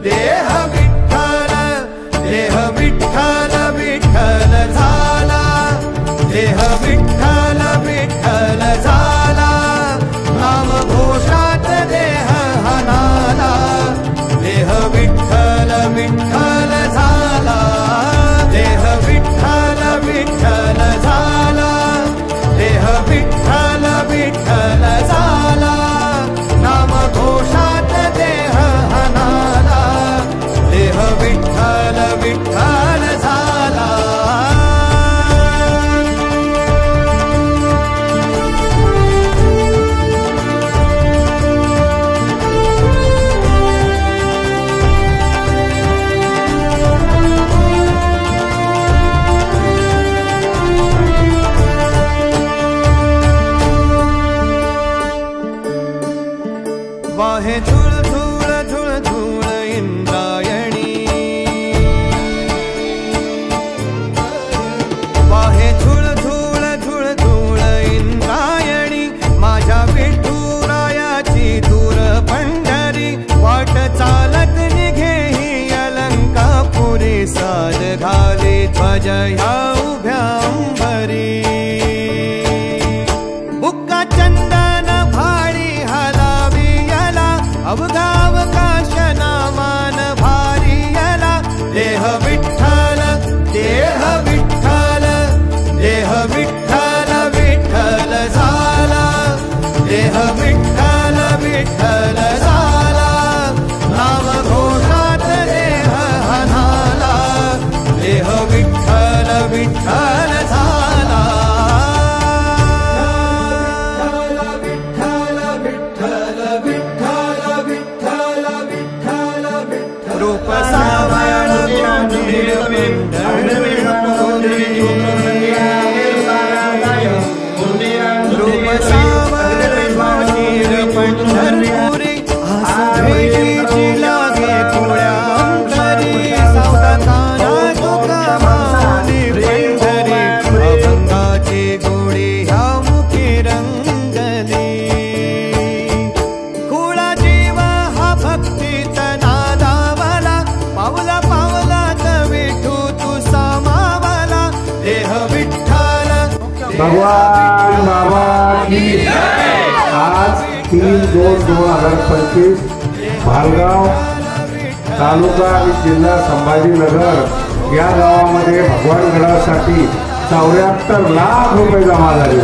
देह विठ्ठल विठ्ठल झाला, देह विठ्ठल विठ्ठल झाला, नाम घोषात देह हनाला, देह विठ्ठल विठ्ठल झाला, देह विठ्ठल विठ्ठल झाला, देह विठ्ठल विठ्ठल झाला, नाम घोषात देह हनाला, देह विठ्ठल विठ्ठल झाला। वाहे झुळ झुळ झुळ झुळ इंद्रायणी, वाहे झुळ झुळ झुळ झुळ इंद्रायणी, माझ्या विठुरायाची दूर पंढरी, वाट चालत निघे ही अलंकापुरी, साज घाली ध्वज ह्या उभ्या अंबरी, बुक्का चंदन भाडी हलावी याला, अवघावकाश नामान भारी याला, देह विठ्ठल देह विठ्ठल, देह विठ्ठल विठ्ठल झाला, देह विठ्ठल विठ्ठल झाला, नाम घोषात देह हनाला, देह विठ्ठल विठ्ठल झाला। रूप सावळ रूप सावळ पंढरपुरी, आसभेची लागे कुळ्या अंतरी, सावताना तुका माऊली पंढरी, अभंगाची गोडी ह्या मुखी रंगली, कुळा जीव हा भक्तीत नादावला, पावला पावलात विठू तू सामावला, देह विठ्ठल भगवान बाबा की आज 3/2/2025 भालगाव तालुका आणि जिल्हा संभाजीनगर या गावामध्ये भगवान गडासाठी 74 लाख रुपये जमा झाले।